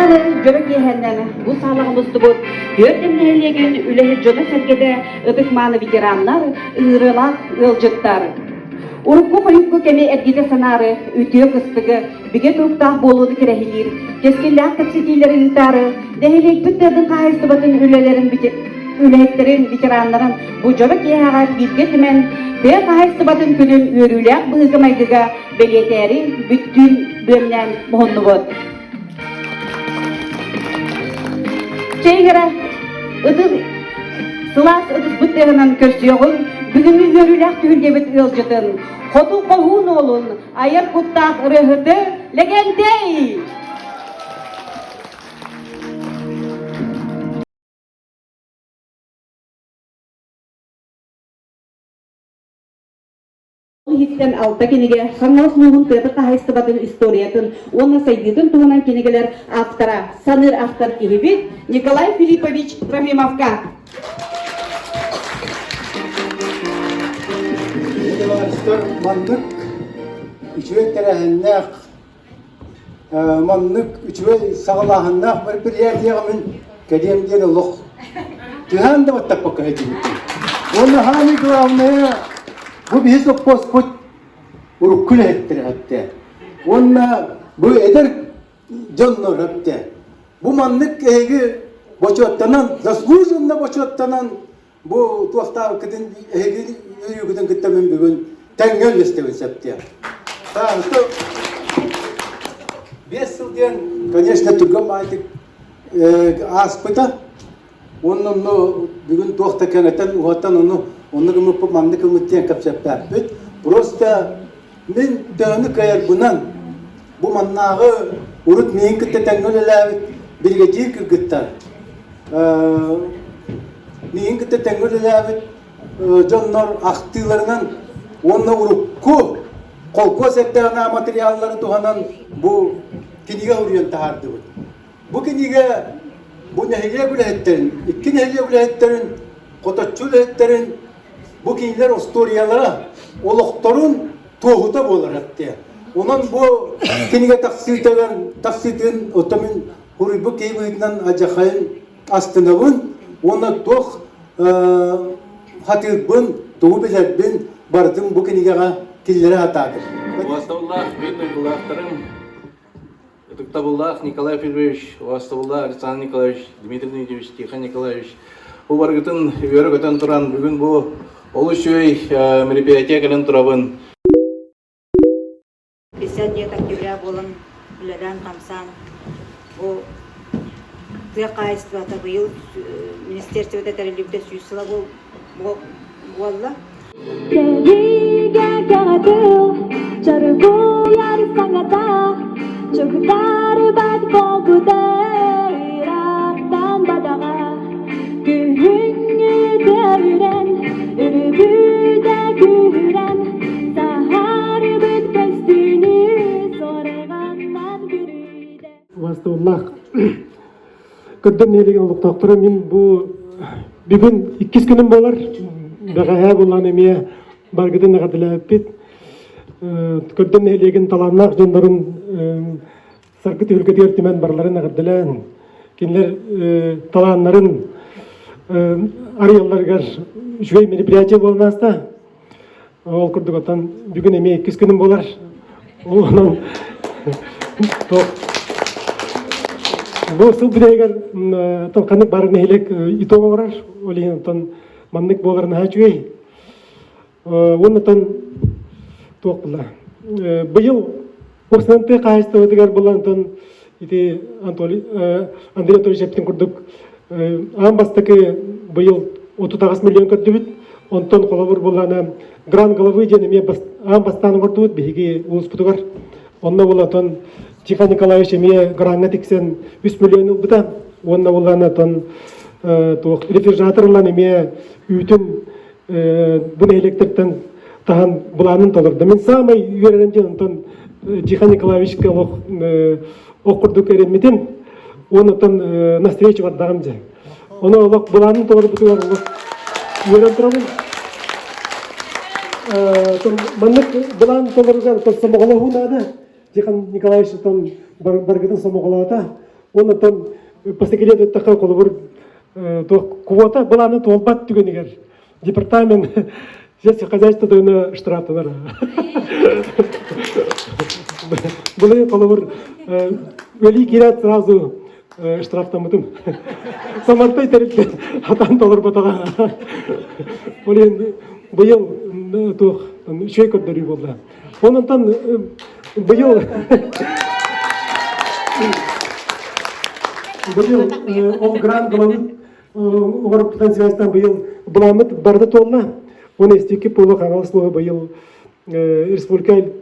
Аны жөрөк ехенден бұл салығымызды бұл өрдемнелеген үләхет жона сәргеде ыдықманы ветераннар ырылақ ылжыттар. Урукку қойықку кеме әргеде санары үтіе қыстығы біге тұқтақ болуды керехилер. Кескелләқ капсетилері ұйтары дәхелек бүттердің қайысты бұтын үләхеттерін ветеранларын бұл жөрөк ехаға бирге түмен бе қайысты бұтын күнін өріләқ бұғымайдыға белетері бүттін бөлінен мұғынны бұд. Чейгара ыдыз сылас ыдыз бүттегінен көрсеғын бүгінгі өріләқ түйілдебет ылжытын қоту қолуын олын айыр құттақ ұрығыды легендей! Хиттен алта кенеге хаңнас нуғын тыты қағайсты батын историятын, оны сайдетін туғынан кенегелер автора, саныр автор киребет Николай Филиппович Трофимовка. Маннык үчвей тәрәһеннәк, маннык үчвей сағалағыннақ бір ердеғімін кәдемден ұлық. Түхән да баттақ баққа әдейді. Оны хами главное bu bizi pospot urukul ettir hatta. Onna bu eder canlı hatta. Bu manlık egi boçottanan, zaslуженно boçottanan bu tuğta kadın egi yürüyüşten gitmemin bugün tengel istedim septiye. Tamam, то 5 yıldan, конечно, Türk'üm artık aspıta. Onun bugün tuğta keneten uğatan onu Onları bu manlık umutluyan kapsaplar. Просто men dönü kayar bunan bu mannağı urut meyin kitte tengölelâvit bilgeci kırgıttar. Meyin kitte tengölelâvit jonlar aktılarından onunla urukku kolko setlerine materyalları tuhanan bu kiniga uruyan tahardı bu. Bu kiniga bu nehliye gülehetlerin, iki nehliye gülehetlerin, kotaççu gülehetlerin bu kiniler ostoriyalara oluktorun toğuda bolar hatta. Onun bu kiniga taksitlerin otomin huribu keybinden acakayın astınavın ona toğ hatirbın, toğu bilerbin bardım bu kiniga killere hatadır. Уаставуллах, видный главторым, Туктабуллах Николай Федорович, Уаставуллах Александр Николаевич, Дмитрий Дмитриевич, Тихон Николаевич. Bu bargıtın, yörgüten turan, bugün bu oluşuy мероприятие кален турабын. 57 октября болын білерен қамсан. О тыйақайыстыва табыйыл министерствода тәрелебде сүйсіла болла. Кәриге кәғатыл, жарғу яр саңата, жүгдар бәд болғыды, Ирақтан бадаға. Күхіңі дәрірен, үрібіде күрен, сахар бүткәстіні сорғаннан күріде. Уаставуллах, көдден елеген ұлықтақтыры мен бүгін 2 күнім болар. Дағая болған емее баргыдың ағадылы өппет. Көдден елеген таланнақ жондарын сарқыт үлгіде өртімен барларын ағадылы. Кенлер таланларын арыялларғар жөй мероприятие болмаста. Ол күрдік отан бүгін емее 2 күнім болар. Оның бұл сыл білегер қанық барын елек итоға орар. Олеген отан маннык боларын хачуей. Оннан тоқ бұла. Бұйыл оқсанты қайысты өтігер болантын ити Андрей Анатольевич ептен күрдік. Амбастықы бұйыл 30 миллион көрді біт. Онтан қолабыр боланы гран головы денеме амбастанын көрді өт бейге ұлыс бұтығар. Онна болатын Тихон Николаевич еме гранға тексен 3 миллион бұта. Онна боланы рефрижераторлан еме үйтін бұны электріктен таған бұланын толырды. Мен самай үйеренде Тихон Николаевичке оқырдық ереметін, оны на встречу бардағым же. Оны олық бұланын толыр бұтығар үйерен тұрабын. Маннық бұланын толырған самоғалауын ады. Тихон Николаевич баргыдың самоғалауыта. Оннан постекелет өттаққа қолы бір квота баланы толбат түгенігер. Департамент сельского хозяйства дойны штрафтанар. Бұл қолы бір өлі керет сразу штрафтамытым. Самартай тәріпті атан толыр батаға. Бұйыл үшей көрдері болды. Оннан бұйыл ол грант ғылымын оғырыптан связьтан бұйыл бұламыт барды толына. Оны істекі полы қағалысылығы бұйыл республикаль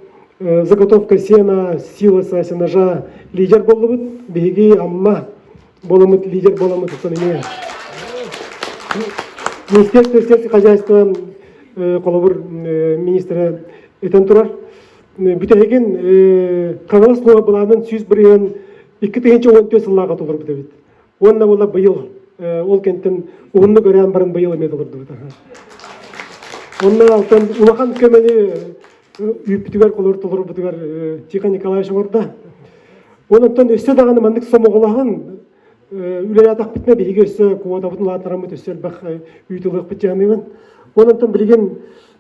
заготовка сена, силоса, сенажа лидер болымыт, беги амма болымыт, лидер болымыт. Министерство сельского хозяйства қолыбыр министрі етен тұрар. Бүтәген қағалысылығы бұламын сүйіз бірген 2-14 сыллаға толыр бұты бет. Онна ола бұйыл, ол кенттен ұғынны көрен барын бұйыл емеді олырды бұты. Онна алтын ұлақан көмені үйіптігер қолыр толыр бұтығар Тихон Николаевич орда. Онықтан өссе дағаны мандық самоғылағын үлер атақ бітіне бейге өссе куада бұтын латырамыт өссел бақ үйтілік біт жағынайын. Онықтан білген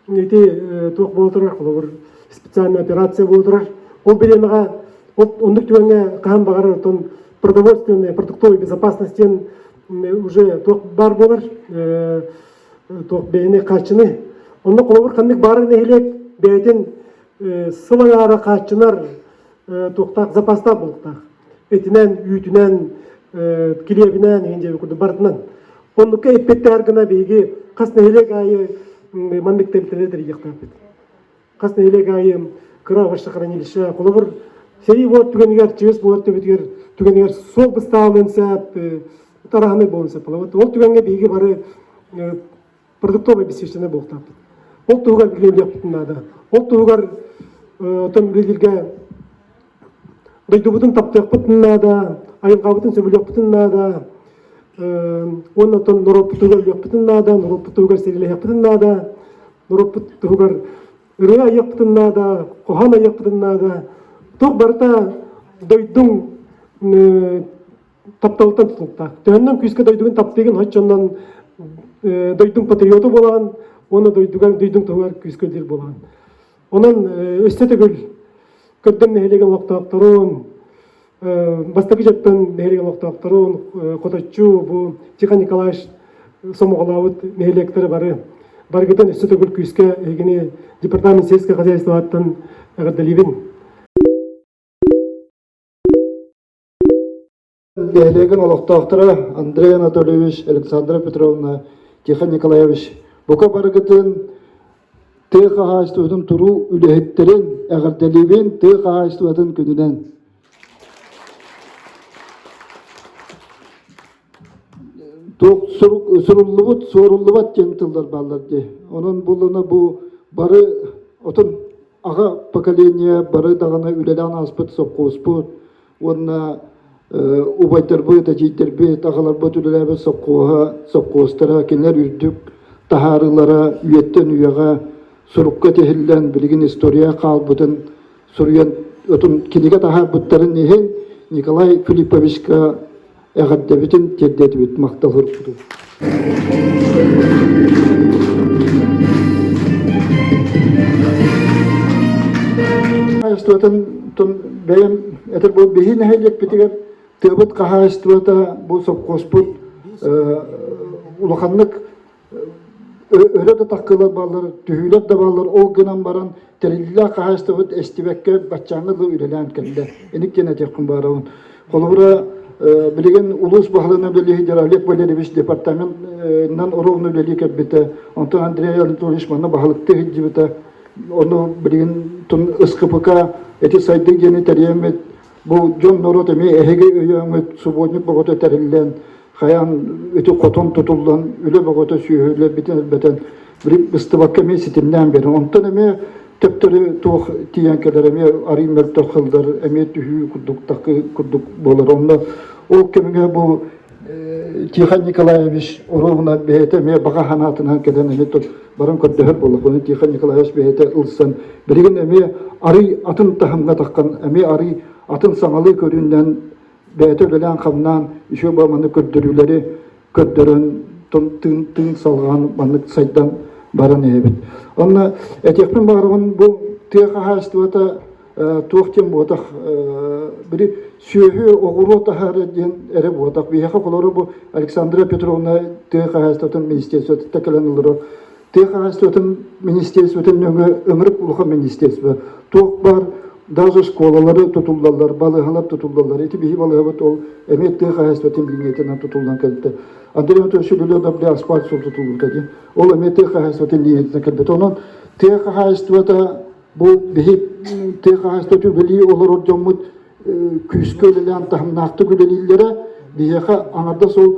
тоқ бол тұрар, қолыр специальный операция бол тұрар. Ол білеміға ондық түгенге қаған бағар продовольственной, продуктовой безопасностен уже тоқ бар болар, тоқ бейіне қачыны. Онда қолыбыр қандық барын әйелек бәйтін сылыңары қачынар тоқтақ запаста болықтақ. Етінен, үйтінен, келебінен, еңдегі күрді бардынан. Ондыққа әппетті әргіна бейге қасына әйелек айы маңбектелтеледір еқтап. Қасына әйелек айы қырағышты қыранеліші қолыбыр сей вот түгенігер, чевес болады түгенігер сол бұстағын сәп, тарағыны болын сәп. Ол түгенге бейге бары продуктовый бесешіне болықтапты. Ол тұғығар білемлек бұтынады. Ол тұғығар отын білгілге дойды бұтын таптық бұтынады, айылға бұтын сөмілек бұтынады, оны отын нұрып бұтығар лек бұтынады, нұрып бұтығар серілек бұтынады, нұрып бұтығар үрі аяқ бұтынады, қоған аяқ бұтынады. Тоқ барыта дойдың тапталықтан тұтылықта. Төннен күйіске дойдығын таптеген хатчаннан дойдың патриоты болған, оны дойдың тұғар күйіскөлдер болған. Онан өсте түгіл көдден нәхелеген лоқтақтырын, бастапы жаттан нәхелеген лоқтақтырын, қотачу, бұл Тихон Николаевич сомоғалауыт нәхелектері бары. Баргыдан өсте түгіл күйіске егіне департамент сельского хозяйства аттан әғырдалевен. Дәлеген олықтақтыры Андрей Анатольевич, Александра Петровна, Тихон Николаевич. Бұқа барғытын тұй қағайыстығын тұру үліхеттерін әғірдәлебен тұй қағайыстығын күнінен. Тоқ сұрулыбыт, сорулыбат теңтілдер баларды. Оның бұлына бұл бары отын аға поколение бары дағына үлелен аспыт, соққоспыт. Онына убайтарбы, тәжейтербі, тағаларбы түлеләбі соққостыра, кенлер үрдік, тахарылара, үйеттен үйеға, сұрыққа тәхілден білген история қалбытын, сұрыян өтін кенеге тахар бұттарын ехен Николай Филипповичка әғаддәбітін тердеті біт мақталыр бұды. Қайыстуатын бәйім әтір бұл бейін әйелек бітігер тыбыт қағайыстуата бұл соққоспыт ұлықанлық өреді таққылар балар, түйілер да балар, ол гынан баран тәрелілі қағайыстуат әстібәкке батчаңызы үйрелән кәлді. Енік кені теккін барауын. Қолыбыра білеген ұлыс бағылына білі Олег Валерьевич департаментнан ұровны білі кәббеті. Онтан Андрей Анатольевич маны бағылықты хеджібеті. Оны білген тұн ысқыпыка әті сайды гені тәремет. Бұл жон нұрот әме әхеге өйеңет субботник бағыты тәрелілен. Қаян өте қотон тұтылдан, үлі бағыты сүйхөлі бітен бір бұстыбаққа мен сетімден бері. Онтан әме төптірі туық тиянкелер әме арый мәрттір қылдар, әме түйі күрдік болар. Онда ол кемге бұл Тихон Николаевич ұруғына бәйті әме баға ханатынан кәден әме тұр барын көрдігір болық. Оны Тихон Николаевич бәйті ұлсан. Бірген әме арый атын тахымға таққан, әме арый атын саңалы көрінден beyte ölen kamdan işe bağmanı köddürüleri köddürün tın salgan manlık saydan baran evet. Onunla etekmin bağırın bu tiyaka hastuata tuğçem botak biri sühü oğuru tahar diyen ere botak bir yaka kolları bu Aleksandra Petrovna tiyaka hastuatın ministersiyatı tekeleniliri tiyaka hastuatın ministersiyatın ömrük uluğa ministersiyatı tuğ var daha skolaları tutuldular, balıhalar tutuldular. Eti bihi balıhavat ol emek tiyaka hastuatın linyetinden tutuldan kalite. Andrei Törsülülü da bir asfalt sol tutuldu dedi. Ol emek tiyaka hastuatın linyetinden kalite. Onun tiyaka hastuata bu bihi tiyaka hastuatı veli olur camut küskölelen tahminaktı gülelilere biyaka anarda sol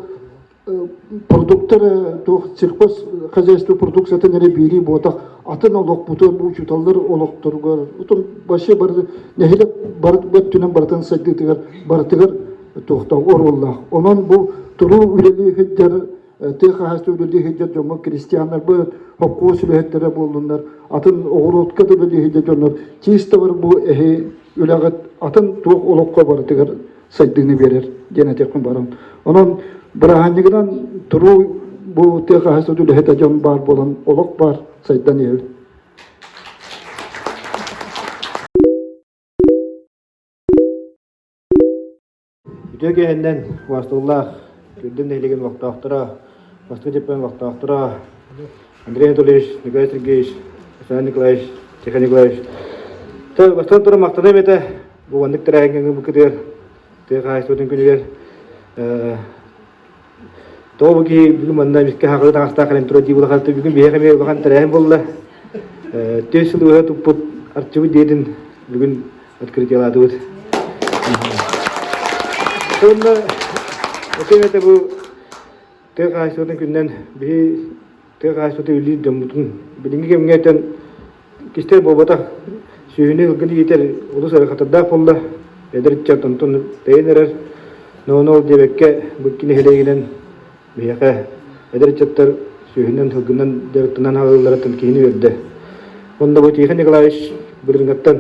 produktları to sirkos хозяйство продукцияты нере бiri botak atın olok butu bu çutallar olokturgar utun başı bar nehile bar betünen baratan saydıgar bartıgar tohta orullah onun bu turu üleli heccer tiyaka hastuatı üleli heccer jomu Hristiyanlar bu hokku sülühettere bulunlar atın oğurotka da üleli heccer jonlar çiğiste var bu ehe ülagat atın tuğ olokka bartıgar saydığını verir gene tekun baran onun Bırahanlıktan turu bu tiyaka hastuatı hetacan bar bolan olok bar saydan yer. Ütөгенден вастуллах күлдем нелеген вактахтыра, васту жепен вактахтыра. Андрей Анатольевич, Николай Сергеевич, Александр Николаевич, Тихон Николаевич. Та вастан тура мактана бете бу вандык тирәгәнгә бу китер. Тига хайсудын күнүгер. Тобуги бүгүн мында бизге хакы тагыста калем тура дибул хатты бүгүн бехеме баган тирәгән булды. Төсүл үһә тупут арчыбы дедин бүгүн открытиялады бут. Sonra ötemete bu TKS'nin günden bir TKS'de ülü dömütün bilingi gemiyeten kişiler babata sühüne hılgını yeter uluslararası katında folla ederitçe tontun değinerer no debekke bu kine heleğilen biyaka ederitçeler sühünen hılgından dertinden havalara tılkini verdi. Onda bu Tiyhan Nikolaevich bilingattan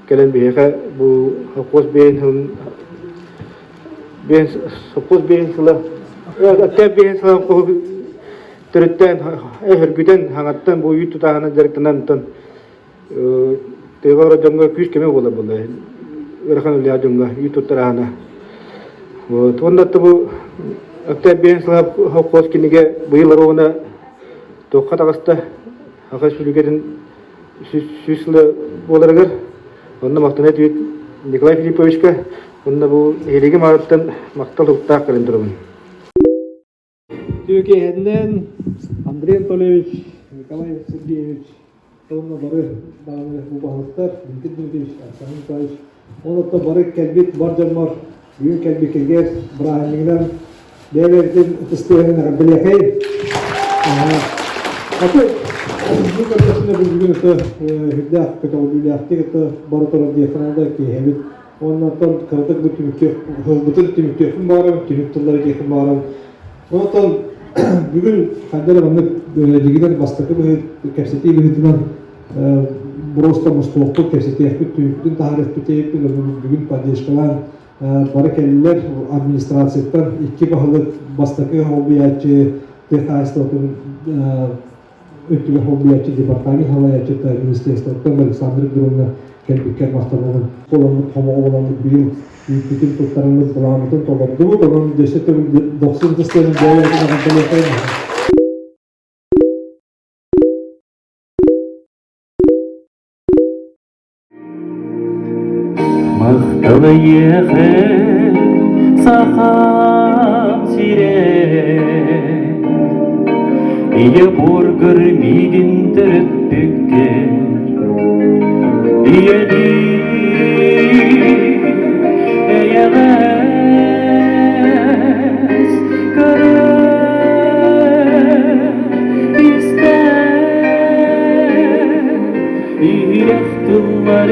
gelen biyaka bu Hakos Bey'in ben suppose ben sala atta ben sala ko terten hergüden hangattan bu yutu tahana derktanan tan tegara jonga küs keme bola bola erhan liya jonga yutu tarana wo tonda bu atta ben sala hakos kinige bu yıllar ona to katagasta hakas sülügerin süsle bolargar onda maktanet Nikolay Filipovichka onda bu heligi maraptan maktal hukta kalendırımın. Türkiye'den Andrei Anatольевич, Николай Сергеевич, onunla barı dağını bu balıklar, Dmitri Alexander Nikolaevich, onunla barı kelbit barcamlar, büyük kelbit kelger, Brahimliğinden, devletin isteğinin rabbilekay. Atı, bu kardeşimle bir gün öte hüddah, kötü olduğu yaptık, barı tarafı diye kanalda ki hevit, ondan kırdık bu bütün tümüktöfün bağırım, tümüktürleri kekim bağırım. Ondan bugün kadar bana ligiden bastıkı bu kapsiti ligiden burası musluklu kapsiti yapıp tümüktün taharif biteyip bugün paylaşılan barakeller administrasyodan iki bahalı bastıkı hobiyatçı TKS'ın ötüge hobiyatçı departmanı halayatçı da ministersiyondan Alexander durumda kelbikler mahtamının olanlık hama olanlık büyük bütün tutlarımız bulanlıkın tolardı. Onun destekte 90 testlerin değerlerine kontrol etmeyi. Mahtalı yeğe saham sire İye burger migin terttekker İyeli eyeğez kare ister İhtiyaçlar